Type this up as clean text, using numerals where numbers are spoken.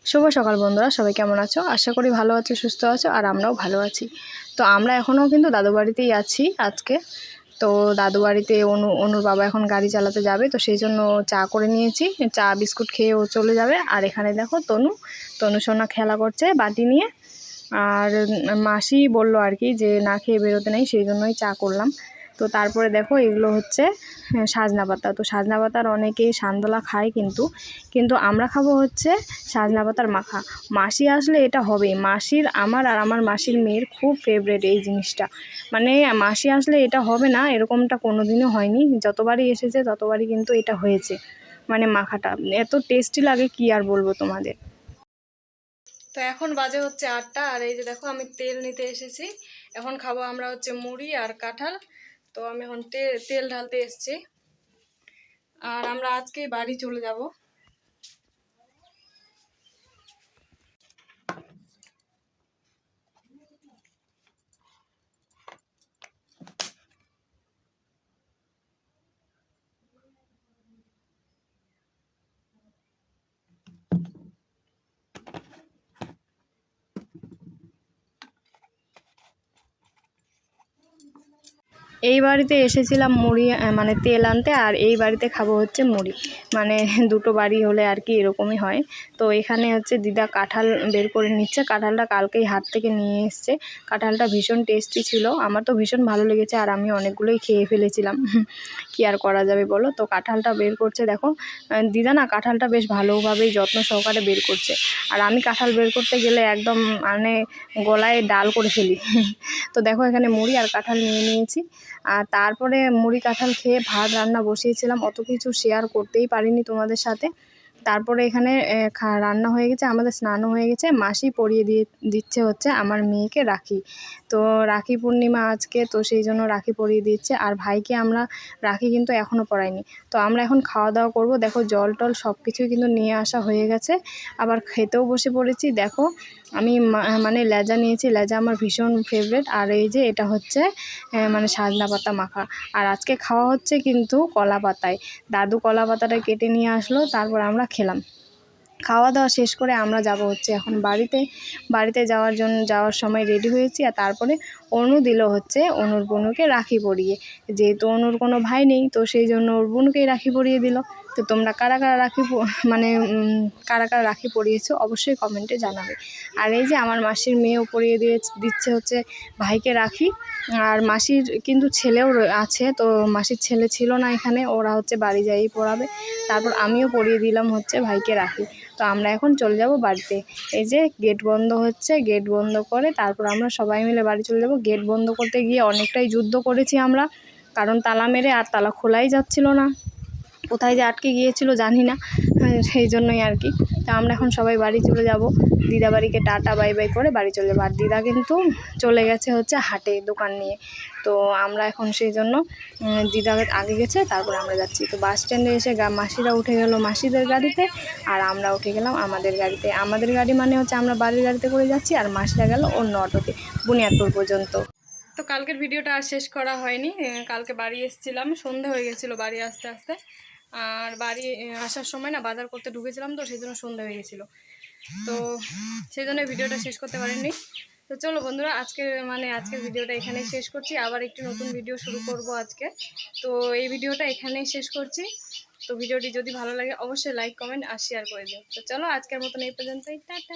শুভ সকাল বন্ধুরা, সবাই কেমন আছো? আশা করি ভালো আছো, সুস্থ আছো, আর আমরাও ভালো আছি। তো আমরা এখনও কিন্তু দাদু বাড়িতেই আছি আজকে। তো দাদু বাড়িতে অনুর বাবা এখন গাড়ি চালাতে যাবে, তো সেই জন্য চা করে নিয়েছি। চা বিস্কুট খেয়ে ও চলে যাবে। আর এখানে দেখো তনু সোনা খেলা করছে বাটি নিয়ে। আর মাসি বললো আর কি যে না খেয়ে বেরোতে নেই, সেই জন্যই চা করলাম। তো তারপরে দেখো এগুলো হচ্ছে সাজনা পাতা। তো সাজনা পাতার অনেকেই সান্দোলা খায়, কিন্তু আমরা খাবো হচ্ছে সাজনা পাতার মাখা। মাসি আসলে এটা হবে, আমার আর আমার মাসির মেয়ের খুব ফেভারেট এই জিনিসটা। মানে মাসি আসলে এটা হবে না এরকমটা কোনো দিনও হয়নি, যতবারই এসেছে ততবারই কিন্তু এটা হয়েছে। মানে মাখাটা এত টেস্টি লাগে, কি আর বলবো তোমাদের। তো এখন বাজে হচ্ছে 8টা, আর এই যে দেখো আমি তেল নিতে এসেছি। এখন খাবো আমরা হচ্ছে মুড়ি আর কাঁঠাল। তো আমি এখন তেল ঢালতে এসেছি। আর আমরা আজকে বাড়ি চলে যাব। এই বাড়িতে এসেছিলাম মুড়ি মানে তেল আনতে, আর এই বাড়িতে খাবো হচ্ছে মুড়ি। মানে দুটো বাড়ি হলে আর কি এরকমই হয়। তো এখানে হচ্ছে দিদা কাঁঠাল বের করে নিচ্ছে। কাঁঠালটা কালকেই হাট থেকে নিয়ে এসছে। কাঁঠালটা ভীষণ টেস্টি ছিল, আমার তো ভীষণ ভালো লেগেছে, আর আমি অনেকগুলোই খেয়ে ফেলেছিলাম। কি আর করা যাবে বলো। তো কাঁঠালটা বের করছে দেখো। দিদা না কাঁঠালটা বেশ ভালোভাবেই যত্ন সহকারে বের করছে। আর আমি কাঁঠাল বের করতে গেলে একদম মানে গলায় ডাল করে ফেলি। তো দেখো এখানে মুড়ি আর কাঁঠাল নিয়ে নিয়েছি। আর তারপরে মুড়ি কাঁঠাল খেয়ে ভাত রান্না বসিয়েছিলাম, অত কিছু শেয়ার করতেই পারিনি তোমাদের সাথে। তারপরে এখানে রান্না হয়ে গেছে, আমাদের স্নানও হয়ে গেছে। মাসি পরিয়ে দিচ্ছে হচ্ছে আমার মেয়েকে রাখি। তো রাখি পূর্ণিমা আজকে, তো সেই জন্য রাখি পরিয়ে দিচ্ছে। আর ভাইকে আমরা রাখি কিন্তু এখনও পরাইনি। তো আমরা এখন খাওয়া দাওয়া করব। দেখো জল টল সব কিছুই কিন্তু নিয়ে আসা হয়ে গেছে। আবার খেতেও বসে পড়েছি। দেখো আমি মানে লেজা নিয়েছি, লেজা আমার ভীষণ ফেভারেট। আর এই যে এটা হচ্ছে মানে সাজনা পাতা মাখা। আর আজকে খাওয়া হচ্ছে কিন্তু কলা পাতায়। দাদু কলা পাতাটা কেটে নিয়ে আসলো, তারপর আমরা খেলাম। খাওয়া দাওয়া শেষ করে আমরা যাব হচ্ছে এখন বাড়িতে যাওয়ার সময় রেডি হয়েছি। আর তারপরে অনু দিল হচ্ছে অনুর বোনুকে রাখি পরিয়ে। যেহেতু অনুর কোনো ভাই নেই, তো সেই জন্য ওর বোনকেই রাখি পরিয়ে দিল। তো তোমরা কারা কারা মানে কারা কারা রাখি পরিয়েছো অবশ্যই কমেন্টে জানাবে। আর এই যে আমার মাসির মেয়েও পরিয়ে দিচ্ছে হচ্ছে ভাইকে রাখি। আর মাসির কিন্তু ছেলেও আছে, তো মাসির ছেলে ছিল না এখানে, ওরা হচ্ছে বাড়ি যাইই পড়াবে। তারপর আমিও পরিয়ে দিলাম হচ্ছে ভাইকে রাখি। তো আমরা এখন চলে যাব বাড়িতে। এই যে গেট বন্ধ হচ্ছে, গেট বন্ধ করে তারপর আমরা সবাই মিলে বাড়ি চলে যাব। গেট বন্ধ করতে গিয়ে অনেকটাই যুদ্ধ করেছি আমরা, কারণ তালা মেরে আর তালা খোলাই যাচ্ছিল না। কোথায় যে আটকে গিয়েছিল জানি না, সেই জন্যই আর কি। তা আমরা এখন সবাই বাড়ি চলে যাব। দিদা বাড়িকে টাটা বাই বাই করে বাড়ি চলে যাবো। আর দিদা কিন্তু চলে গেছে হচ্ছে হাটে দোকান নিয়ে। তো আমরা এখন সেই জন্য দিদা আগে গেছে, তারপর আমরা যাচ্ছি। তো বাস স্ট্যান্ডে এসে মাসিরা উঠে গেল মাসিদের গাড়িতে, আর আমরা উঠে গেলাম আমাদের গাড়িতে। আমাদের গাড়ি মানে হচ্ছে আমরা বাড়ির গাড়িতে করে যাচ্ছি, আর মাসিরা গেল অন্য অটোতে বুনিয়াদপুর পর্যন্ত। তো কালকের ভিডিওটা আর শেষ করা হয়নি। কালকে বাড়ি এসেছিলাম, সন্ধে হয়ে গেছিলো বাড়ি আসতে আসতে। আর বাড়ি আসার সময় না বাজার করতে ঢুকেছিলাম, তো সেই জন্য সন্ধে হয়ে গেছিলো। তো সেই জন্য ভিডিওটা শেষ করতে পারিনি। তো চলো বন্ধুরা, আজকের ভিডিওটা এখানেই শেষ করছি। আবার একটি নতুন ভিডিও শুরু করব আজকে। তো এই ভিডিওটা এখানেই শেষ করছি। তো ভিডিওটি যদি ভালো লাগে অবশ্যই লাইক কমেন্ট আর শেয়ার করে দিও। তো চলো আজকের মতন এই পর্যন্তই, টাটা।